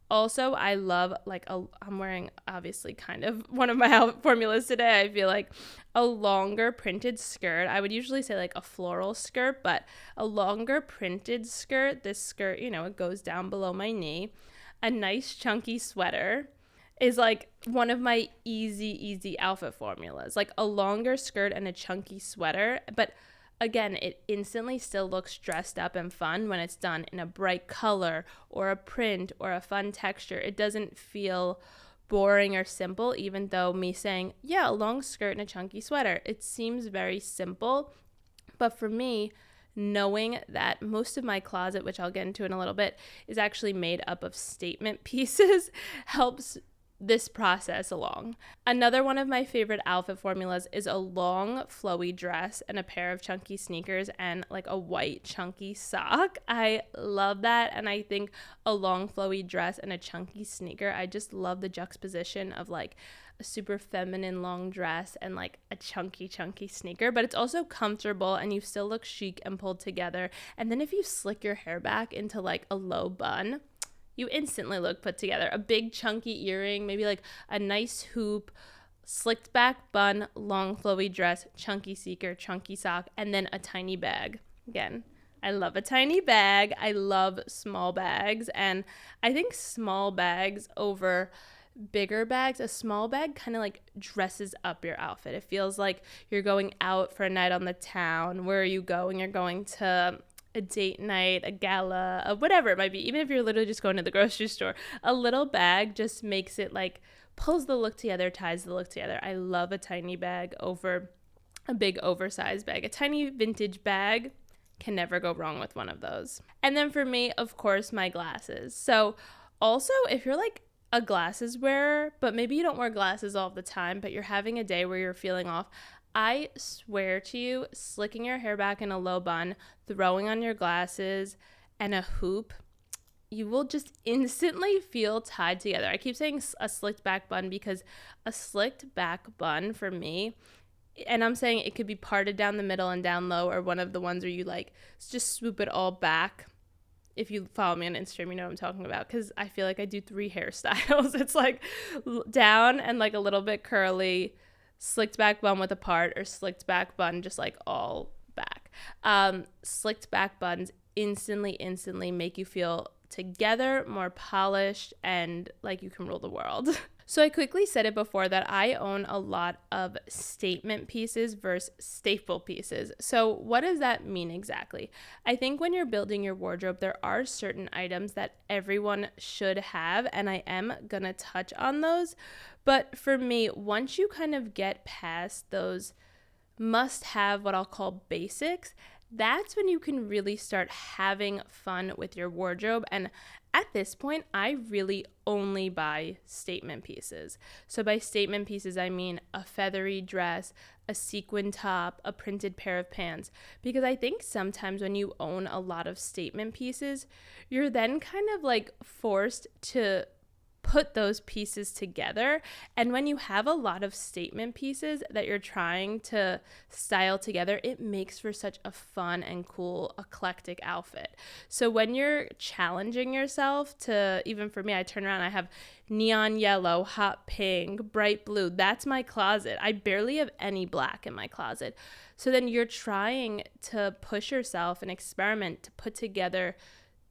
Also, I love I'm wearing obviously kind of one of my outfit formulas today. I feel like a longer printed skirt. I would usually say like a floral skirt, but a longer printed skirt. This skirt, it goes down below my knee. A nice chunky sweater is like one of my easy outfit formulas. Like a longer skirt and a chunky sweater, but again, it instantly still looks dressed up and fun when it's done in a bright color or a print or a fun texture. It doesn't feel boring or simple, even though me saying, yeah, a long skirt and a chunky sweater, it seems very simple. But for me, knowing that most of my closet, which I'll get into in a little bit, is actually made up of statement pieces helps this process along. Another one of my favorite outfit formulas is a long flowy dress and a pair of chunky sneakers and like a white chunky sock. I love that, and I think a long flowy dress and a chunky sneaker, I just love the juxtaposition of like a super feminine long dress and like a chunky sneaker, but it's also comfortable and you still look chic and pulled together. And then if you slick your hair back into like a low bun, you instantly look put together. A big chunky earring, maybe like a nice hoop, slicked back bun, long flowy dress, chunky sneaker, chunky sock, and then a tiny bag. Again, I love a tiny bag. I love small bags, and I think small bags over bigger bags. A small bag kind of like dresses up your outfit. It feels like you're going out for a night on the town. Where are you going? You're going to a date night, a gala, whatever it might be. Even if you're literally just going to the grocery store, a little bag just makes it like pulls the look together, ties the look together. I love a tiny bag over a big oversized bag. A tiny vintage bag, can never go wrong with one of those. And then for me, of course, my glasses. So also, if you're like a glasses wearer, but maybe you don't wear glasses all the time, but you're having a day where you're feeling off, I swear to you, slicking your hair back in a low bun, throwing on your glasses, and a hoop, you will just instantly feel tied together. I keep saying a slicked back bun because a slicked back bun for me, and I'm saying it could be parted down the middle and down low, or one of the ones where you like just swoop it all back. If you follow me on Instagram, you know what I'm talking about, because I feel like I do 3 hairstyles. It's like down and like a little bit curly, slicked back bun with a part, or slicked back bun just like all back. Slicked back buns instantly make you feel together, more polished, and like you can rule the world. So I quickly said it before that I own a lot of statement pieces versus staple pieces. So what does that mean exactly? I think when you're building your wardrobe, there are certain items that everyone should have, and I am gonna touch on those. But for me, once you kind of get past those must-have, what I'll call basics, that's when you can really start having fun with your wardrobe. And at this point, I really only buy statement pieces. So by statement pieces, I mean a feathery dress, a sequin top, a printed pair of pants. Because I think sometimes when you own a lot of statement pieces, you're then kind of like forced to put those pieces together. And when you have a lot of statement pieces that you're trying to style together, it makes for such a fun and cool eclectic outfit. So when you're challenging yourself to, even for me, I turn around, I have neon yellow, hot pink, bright blue. That's my closet. I barely have any black in my closet. So then you're trying to push yourself and experiment to put together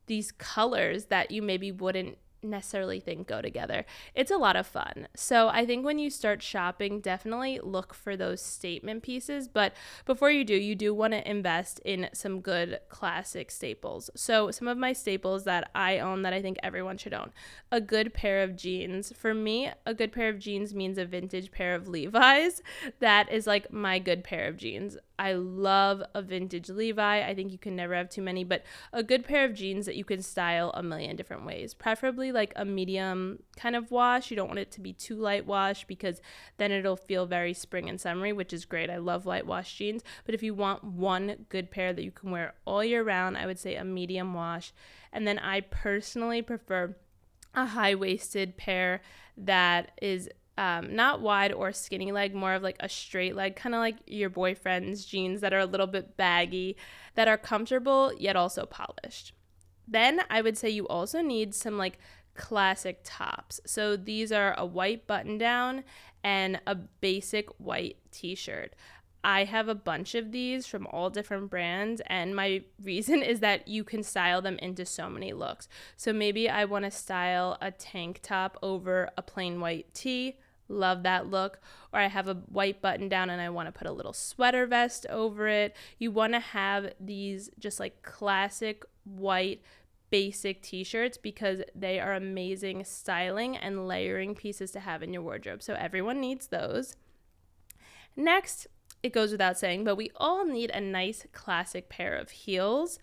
these colors that you maybe wouldn't necessarily think go together. It's a lot of fun. So I think when you start shopping, definitely look for those statement pieces. But before you do want to invest in some good classic staples. So some of my staples that I own that I think everyone should own: a good pair of jeans. For me, a good pair of jeans means a vintage pair of Levi's. That is like my good pair of jeans. I love a vintage Levi. I think you can never have too many, but a good pair of jeans that you can style a million different ways. Preferably like a medium kind of wash. You don't want it to be too light wash because then it'll feel very spring and summery, which is great. I love light wash jeans. But if you want one good pair that you can wear all year round, I would say a medium wash. And then I personally prefer a high-waisted pair that is not wide or skinny leg, more of like a straight leg, kind of like your boyfriend's jeans that are a little bit baggy, that are comfortable yet also polished. Then I would say you also need some like classic tops. So these are a white button down and a basic white t-shirt. I have a bunch of these from all different brands, and my reason is that you can style them into so many looks. So maybe I want to style a tank top over a plain white tee. Love that look. Or I have a white button down and I want to put a little sweater vest over it. You want to have these just like classic white basic t-shirts because they are amazing styling and layering pieces to have in your wardrobe. So everyone needs those. Next, it goes without saying, but we all need a nice classic pair of heels.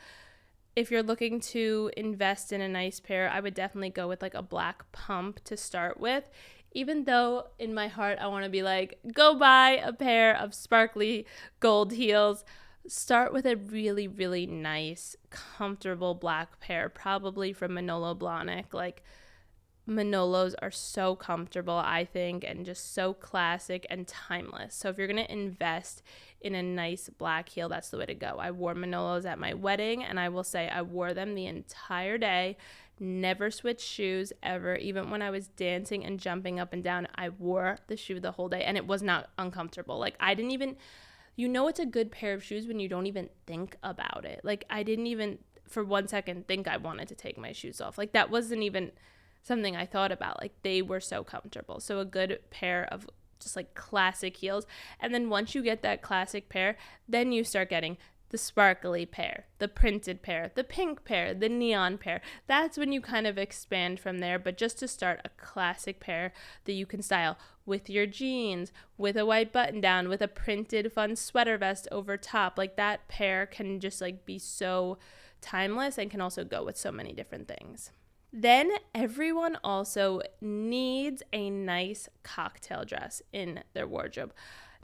If you're looking to invest in a nice pair, I would definitely go with like a black pump to start with. Even though in my heart I want to be like, go buy a pair of sparkly gold heels. Start with a really, really nice, comfortable black pair, probably from Manolo Blahnik. Like, Manolos are so comfortable, I think, and just so classic and timeless. So if you're going to invest in a nice black heel, that's the way to go. I wore Manolos at my wedding, and I will say I wore them the entire day. Never switched shoes ever. Even when I was dancing and jumping up and down, I wore the shoe the whole day, and it was not uncomfortable. Like, I didn't even, it's a good pair of shoes when you don't even think about it. Like, I didn't even for 1 second think I wanted to take my shoes off. Like, that wasn't even something I thought about. Like, they were so comfortable. So a good pair of just like classic heels. And then once you get that classic pair, then you start getting the sparkly pair, the printed pair, the pink pair, the neon pair. That's when you kind of expand from there. But just to start, a classic pair that you can style with your jeans, with a white button down, with a printed fun sweater vest over top. Like, that pair can just like be so timeless and can also go with so many different things. Then everyone also needs a nice cocktail dress in their wardrobe.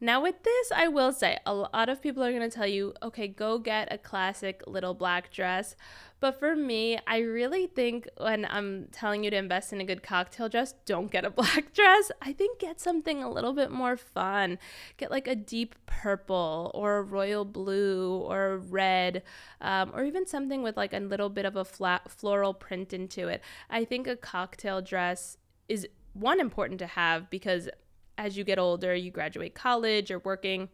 Now with this, I will say a lot of people are going to tell you, okay, go get a classic little black dress. But for me, I really think when I'm telling you to invest in a good cocktail dress, don't get a black dress. I think get something a little bit more fun. Get like a deep purple or a royal blue or a red, or even something with like a little bit of a flat floral print into it. I think a cocktail dress is important to have because as you get older, you graduate college or working,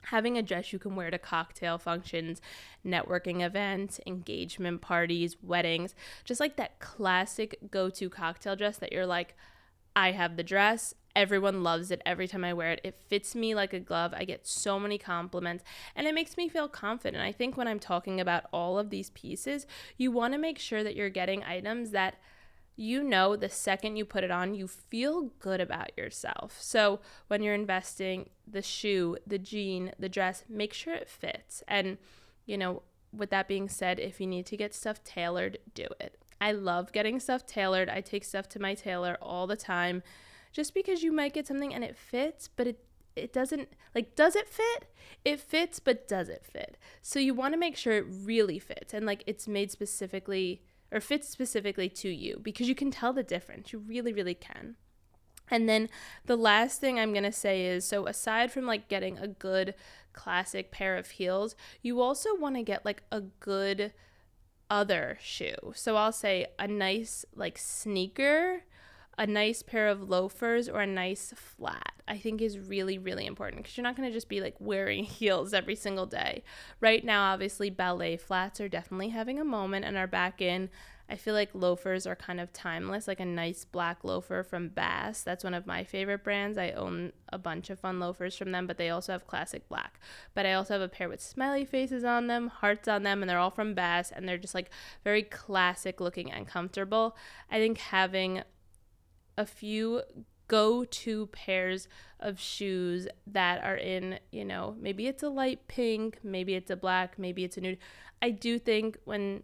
having a dress you can wear to cocktail functions, networking events, engagement parties, weddings, just like that classic go-to cocktail dress that you're like, I have the dress. Everyone loves it every time I wear it. It fits me like a glove. I get so many compliments and it makes me feel confident. I think when I'm talking about all of these pieces, you want to make sure that you're getting items that the second you put it on, you feel good about yourself. So when you're investing, the shoe, the jean, the dress, make sure it fits. And, with that being said, if you need to get stuff tailored, do it. I love getting stuff tailored. I take stuff to my tailor all the time just because you might get something and it fits, but it doesn't, like, does it fit? It fits, but does it fit? So you want to make sure it really fits and like it's made specifically or fits specifically to you because you can tell the difference. You really, really can. And then the last thing I'm going to say is, so aside from like getting a good classic pair of heels, you also want to get like a good other shoe. So I'll say a nice like sneaker, a nice pair of loafers, or a nice flat, I think is really, really important because you're not going to just be like wearing heels every single day. Right now, obviously, ballet flats are definitely having a moment and are back in. I feel like loafers are kind of timeless, like a nice black loafer from Bass. That's one of my favorite brands. I own a bunch of fun loafers from them, but they also have classic black. But I also have a pair with smiley faces on them, hearts on them, and they're all from Bass, and they're just like very classic looking and comfortable. I think having a few go-to pairs of shoes that are in, maybe it's a light pink, maybe it's a black, maybe it's a nude. I do think when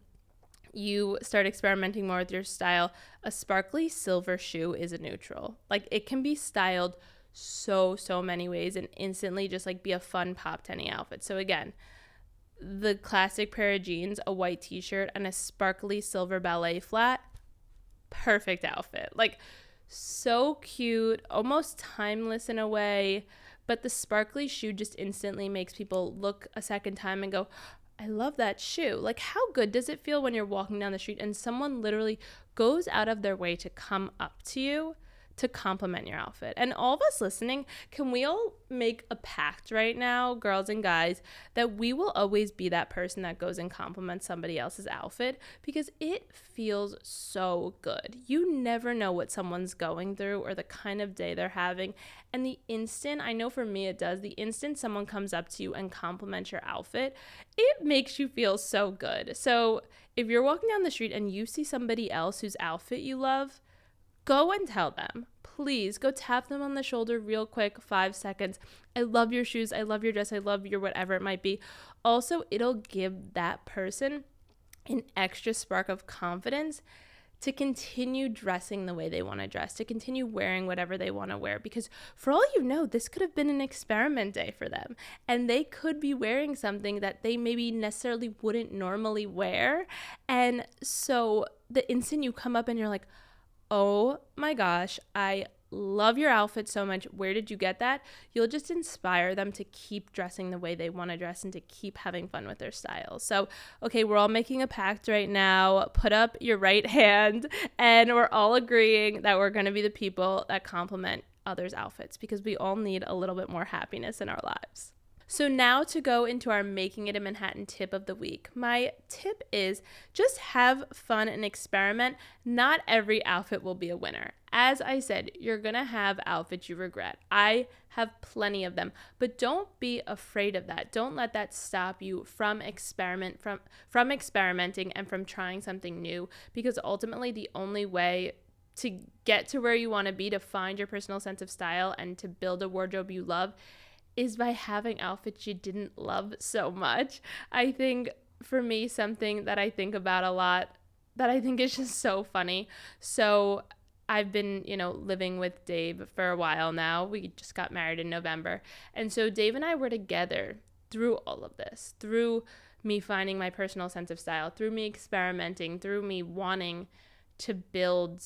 you start experimenting more with your style, a sparkly silver shoe is a neutral. Like, it can be styled so many ways and instantly just like be a fun pop to any outfit. So again, the classic pair of jeans, a white t-shirt, and a sparkly silver ballet flat, perfect outfit. Like, so cute, almost timeless in a way, but the sparkly shoe just instantly makes people look a second time and go, I love that shoe. Like, how good does it feel when you're walking down the street and someone literally goes out of their way to come up to you to compliment your outfit? And all of us listening, can we all make a pact right now, girls and guys, that we will always be that person that goes and compliments somebody else's outfit, because it feels so good. You never know what someone's going through or the kind of day they're having. And the instant, I know for me it does, the instant someone comes up to you and compliments your outfit, it makes you feel so good. So if you're walking down the street and you see somebody else whose outfit you love, go and tell them. Please go tap them on the shoulder real quick, 5 seconds. I love your shoes. I love your dress. I love your whatever it might be. Also, it'll give that person an extra spark of confidence to continue dressing the way they want to dress, to continue wearing whatever they want to wear. Because for all you know, this could have been an experiment day for them. And they could be wearing something that they maybe necessarily wouldn't normally wear. And so the instant you come up and you're like, oh my gosh, I love your outfit so much. Where did you get that? You'll just inspire them to keep dressing the way they want to dress and to keep having fun with their style. So, okay, we're all making a pact right now. Put up your right hand, and we're all agreeing that we're going to be the people that compliment others' outfits, because we all need a little bit more happiness in our lives. So now to go into our Making It in Manhattan tip of the week. My tip is just have fun and experiment. Not every outfit will be a winner. As I said, you're going to have outfits you regret. I have plenty of them, but don't be afraid of that. Don't let that stop you from experimenting and from trying something new, because ultimately the only way to get to where you want to be, to find your personal sense of style and to build a wardrobe you love, is by having outfits you didn't love so much. I think for me, something that I think about a lot that I think is just so funny. So I've been, living with Dave for a while now. We just got married in November. And so Dave and I were together through all of this, through me finding my personal sense of style, through me experimenting, through me wanting to build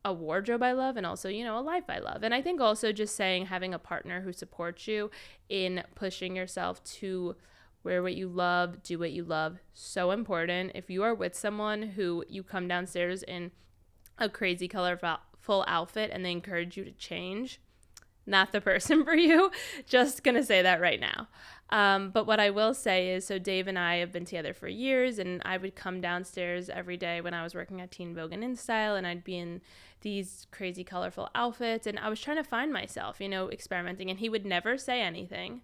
a wardrobe I love, and also, a life I love. And I think also just having a partner who supports you in pushing yourself to wear what you love, do what you love, so important. If you are with someone who you come downstairs in a crazy colorful outfit and they encourage you to change, not the person for you. Just gonna say that right now. But what I will say is, so Dave and I have been together for years, and I would come downstairs every day when I was working at Teen Vogue and InStyle, and I'd be in these crazy colorful outfits, and I was trying to find myself, experimenting, and he would never say anything.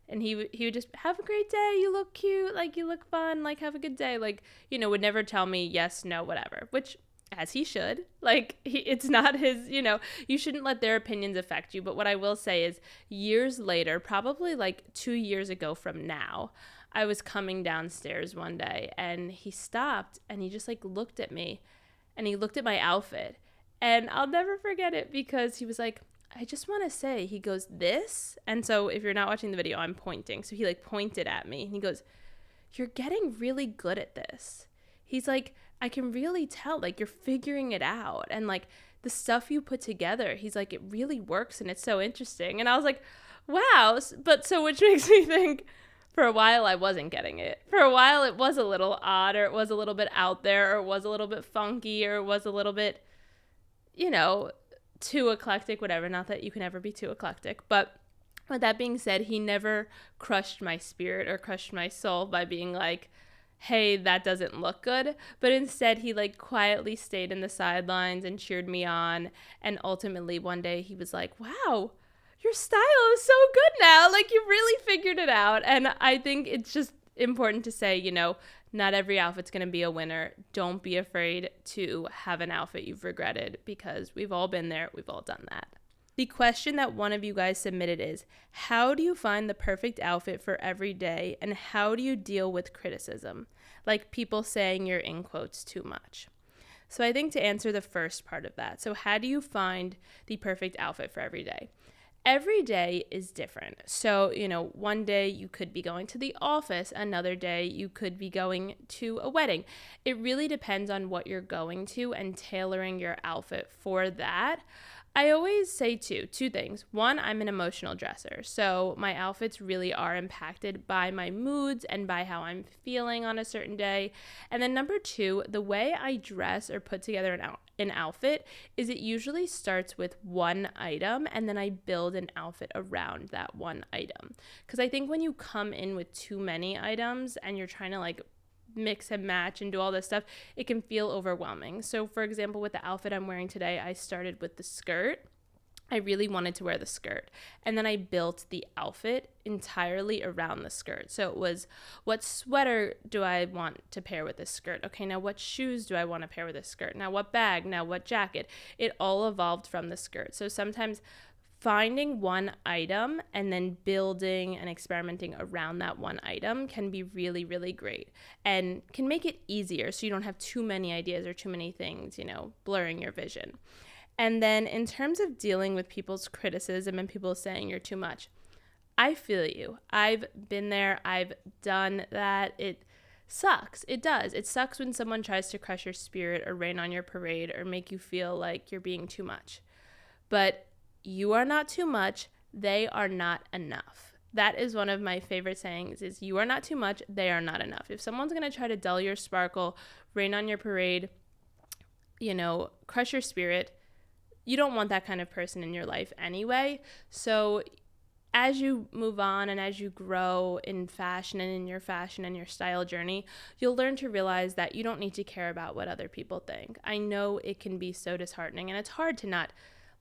And he would just, have a great day, you look cute, like, you look fun, like, have a good day, like, would never tell me yes, no, whatever, which, as he should. Like, it's not his, you shouldn't let their opinions affect you. But what I will say is, years later, probably like 2 years ago from now, I was coming downstairs one day and he stopped and he just looked at me and he looked at my outfit. And I'll never forget it, because he was like, I just want to say, he goes, this? And so if you're not watching the video, I'm pointing. So he pointed at me and he goes, you're getting really good at this. He's like, I can really tell, you're figuring it out. And the stuff you put together, he's like, it really works and it's so interesting. And I was like, wow. But so, which makes me think, for a while I wasn't getting it. For a while it was a little odd, or it was a little bit out there, or it was a little bit funky, or it was a little bit, too eclectic, whatever. Not that you can ever be too eclectic. But with that being said, he never crushed my spirit or crushed my soul by being like, hey, that doesn't look good. But instead, he quietly stayed in the sidelines and cheered me on. And ultimately, one day he was like, wow, your style is so good now. You really figured it out. And I think it's just important to say, not every outfit's going to be a winner. Don't be afraid to have an outfit you've regretted, because we've all been there. We've all done that. The question that one of you guys submitted is, how do you find the perfect outfit for every day, and how do you deal with criticism? Like people saying you're in quotes too much. So I think to answer the first part of that, so how do you find the perfect outfit for every day? Every day is different. So, one day you could be going to the office, another day you could be going to a wedding. It really depends on what you're going to and tailoring your outfit for that. I always say two things. One, I'm an emotional dresser. So my outfits really are impacted by my moods and by how I'm feeling on a certain day. And then number two, the way I dress or put together an outfit is it usually starts with one item and then I build an outfit around that one item. Because I think when you come in with too many items and you're trying to like mix and match and do all this stuff, it can feel overwhelming. So for example, with the outfit I'm wearing today, I started with the skirt. I really wanted to wear the skirt. And then I built the outfit entirely around the skirt. So it was, what sweater do I want to pair with this skirt? Okay, now what shoes do I want to pair with this skirt? Now what bag? Now what jacket? It all evolved from the skirt. So sometimes finding one item and then building and experimenting around that one item can be really, really great and can make it easier so you don't have too many ideas or too many things, blurring your vision. And then in terms of dealing with people's criticism and people saying you're too much, I feel you. I've been there. I've done that. It sucks. It does. It sucks when someone tries to crush your spirit or rain on your parade or make you feel like you're being too much. But you are not too much. They are not enough. That is one of my favorite sayings is you are not too much. They are not enough. If someone's going to try to dull your sparkle, rain on your parade, crush your spirit, you don't want that kind of person in your life anyway. So as you move on and as you grow in fashion and in your fashion and your style journey, you'll learn to realize that you don't need to care about what other people think. I know it can be so disheartening and it's hard to not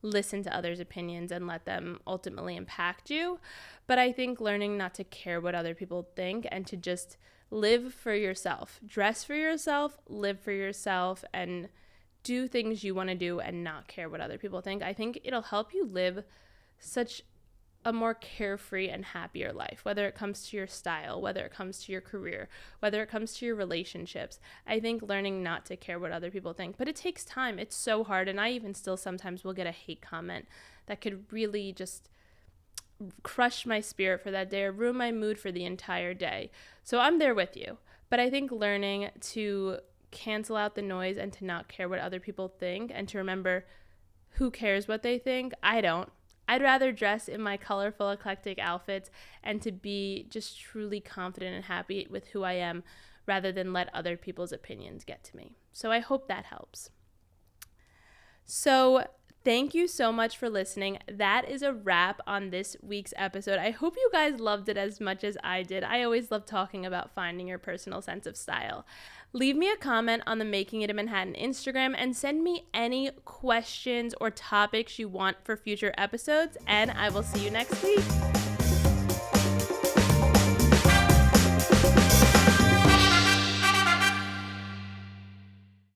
listen to others' opinions and let them ultimately impact you. But I think learning not to care what other people think and to just live for yourself, dress for yourself, live for yourself, and do things you want to do and not care what other people think. I think it'll help you live such a more carefree and happier life, whether it comes to your style, whether it comes to your career, whether it comes to your relationships. I think learning not to care what other people think, but it takes time. It's so hard. And I even still sometimes will get a hate comment that could really just crush my spirit for that day or ruin my mood for the entire day. So I'm there with you. But I think learning to cancel out the noise and to not care what other people think and to remember who cares what they think. I don't. I'd rather dress in my colorful, eclectic outfits and to be just truly confident and happy with who I am rather than let other people's opinions get to me. So I hope that helps. So thank you so much for listening. That is a wrap on this week's episode. I hope you guys loved it as much as I did. I always love talking about finding your personal sense of style. Leave me a comment on the Making It in Manhattan Instagram and send me any questions or topics you want for future episodes, and I will see you next week.